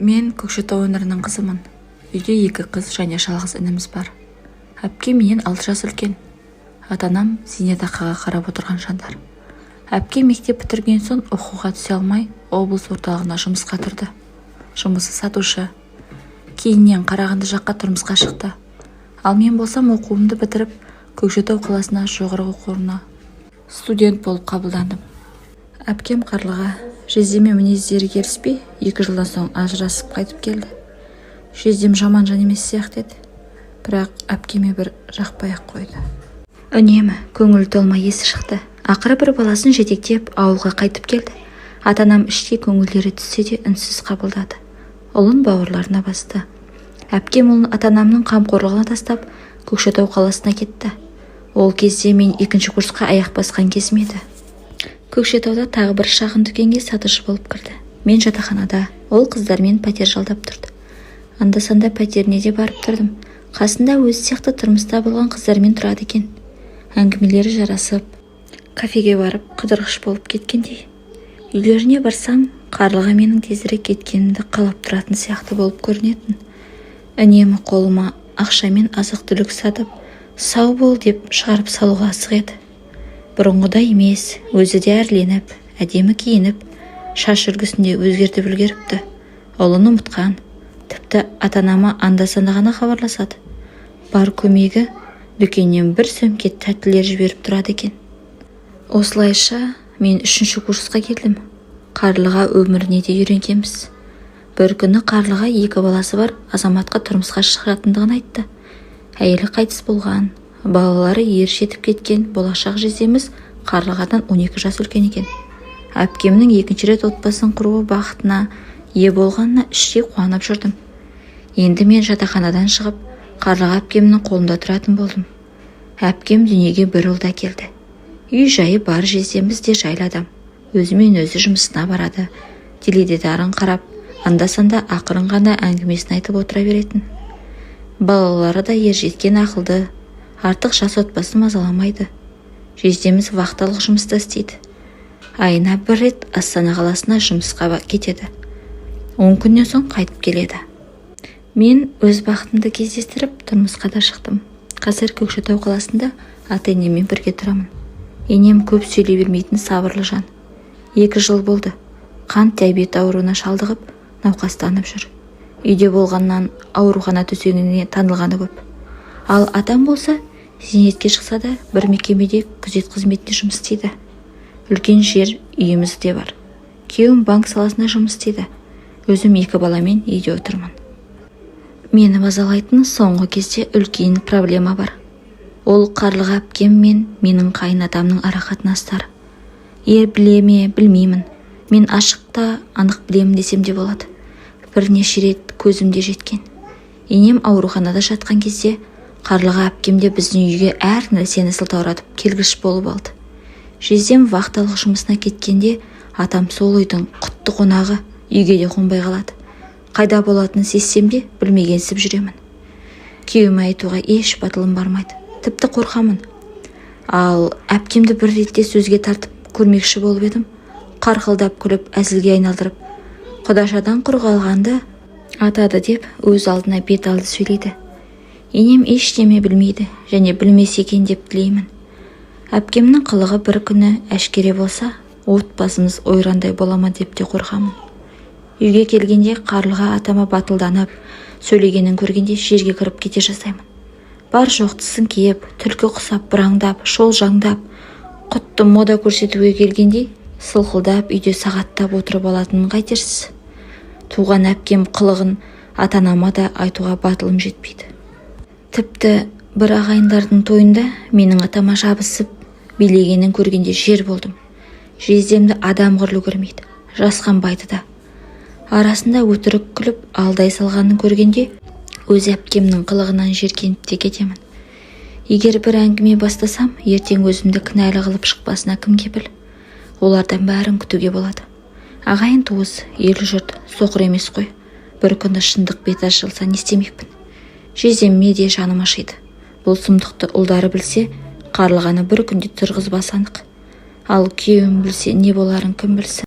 Мен Көкшетау өңірінің қызымын. Үйде 2 қыз және жалғыз ініміз бар. Әпкем менен 6 жас үлкен. Ата-анам зейнетақыға қарап отырған жандар. Әпкем мектеп бітірген соң оқуға түсе алмай, облыс орталығына жұмысқа тұрды. Жұмысы сатушы. Кейіннен Қарағанды жаққа тұрмысқа шықты. Ал мен болсам оқуымды бітіріп, Көкшетау қаласына жоғары оқу орнына студент болып қабылдандым. Әпкем Қарлыға жездеме мінездері келіспей, 2 жылдан соң ажырасып қайтып келді. Жездем жаман жан емес сияқты еді, бірақ әпкеме бір жақпай-ақ қойды. Үнемі көңіл толмай есі шықты. Ақыры бір баласын жетектеп ауылға қайтып келді. Ата-анам іштей көңілдері түссе де үнсіз қабылдады. Ұлын бауырларына басты. Әпкем ұлын ата-анамның қамқорлығына тастап, Көкшетау қаласына кетті. Ол кезде мен 2-ші курсқа аяқ басқан кезім еді. Көкшетауда тағы бір шағын дүкенге сатушы болып кірді. Мен жатақханада, ол қыздармен пәтер жалдап тұрды. Анда-санда пәтеріне де барып тұрдым. Қасында өзі сияқты тұрмыста болған қыздармен тұрады екен. Әңгімелері жарасып, кафеге барып қыдырғыш болып кеткендей. Үйлеріне барсам, Қарлыға менің тезірек кеткенімді қалап тұратын сияқты болып көрінетін. Үнемі қолыма ақшамен азық-түлік сатып, сау бол деп шығарып салуға асық еді. Бұрынғыдай емес, өзі де әрленіп, әдемі киініп, шаш үлгісінде өзгертіп үлгеріпті. Ұлын ұмытқан, тіпті ата-анама анда-санда ғана хабарласады. Бар көмегі дүкеннен бір сөмке тәттілер жіберіп тұрады екен. Осылайша мен 3-ші курсқа келдім. Қарлыға өміріне де үйренгенбіз. Бір күні Қарлыға 2 баласы бар азаматқа тұрмысқа шығатындығын айтты. Әйелі қайтыс болған, балалары ер жетіп кеткен болашақ жездеміз Қарлығадан 12 жас үлкен екен. Әпкемнің 2-ші рет отбасын құруы бақытына ие болғанына іштей қуанып жүрдім. Енді мен жатақханадан шығып, Қарлыға әпкемнің қолында тұратын болдым. Әпкем дүниеге бір ұлда келді. Үй жайы бар жездеміз де жайлы адам. Өзімен өзі жұмысына барады. Теледидарын қарап, анда-санда ақырын ғана әңгімесін айтып отыра беретін. Балалары да ер жеткен ақылды, артық жас отбасын мазаламайды. Жездеміз вахталық жұмыста істейді. Айына 1 рет Астана қаласына жұмысқа кетеді. 10 күннен соң қайтып келеді. Мен өз бақытымды кездестіріп, тұрмысқа да шықтым. Қазір Көкшетау қаласында ата-енеммен бірге тұрамын. Енем көп сөйлей бермейтін сабырлы жан. 2 жыл болды. Қант диабет ауруына шалдығып, науқастанып жүр. Үйде болғаннан аурухана төсегіне танылғаны көп. Ал атам болса, зейнетке шықса да бір мекемеде күзет қызметінде жұмыс істейді. Үлкен жер үйіміз де бар. Күйеуім банк саласында жұмыс істейді. Өзім 2 баламен үйде отырмын. Мені мазалайтын соңғы кезде үлкен проблема бар. Ол Қарлыға әпкем мен менің қайынатамның арақатынастары. Біле ме, білмеймін. Мен ашықта анық білемін десем де болады. Бірнеше рет көзімде жеткен. Енем ауруханада жатқан кезде Қарлыға әпкемде біздің үйге әр нәрсені сылтауратып келгіш болып алды. Жездем вахталық жұмысына кеткенде атам сол үйдің құтты қонағы, үйге де қонбай қалады. Қайда болатынын сезсем де білмегенсіп жүремін. Күйеуіме айтуға еш батылым бармайды. Тіпті қорқамын. Ал әпкемді бір ретте сөзге тартып көрмекші болып едім. Қарқылдап күліп әзілге айналдырып, құдашадан құр қалғанды атады деп өз алдына бет алды сөйлейді. Енем ештеме білмейді және білмесе екен деп тілеймін. Әпкемнің қылығы бір күні әшкере болса, отбасымыз ойрандай бола ма деп те қорқамын. Үйге келгенде Қарлыға атама батылданып, сөйлегенін көргенде жерге кіріп кете жасаймын. Бар жоқтысын киіп, түлкі құсап, бұраңдап, шолжаңдап, құтты мода көрсетуге келгенде сылқылдап үйде сағаттап отырып алатынын қайтерсіз. Туған әпкем қылығын ата-анама да айтуға батылым жетпейді. Тіпті бір ағайындардың тойында менің атама жабысып, билегенін көргенде жер болдым. Жездемді адам құрлы көрмейді, жасқанбайды да. Арасында өтірік күліп, алдай салғанын көргенде өз әпкемнің қылығынан жеркеніп те кетемін. Егер бір әңгіме бастасам, ертең өзімді кінәлі қылып шықпасына кім кепіл? Олардан бәрін күтуге болады. Ағайын туыс, ел жұрт соқыр емес қой. Бір күні шындық бет ашылса не істемекпін? Жездеме де жаным ашиды. Бұл сұмдықты ұлдары білсе, Қарлығаны бір күнде тұрғызбасы анық. Ал күйеуім білсе не боларын кім білсін?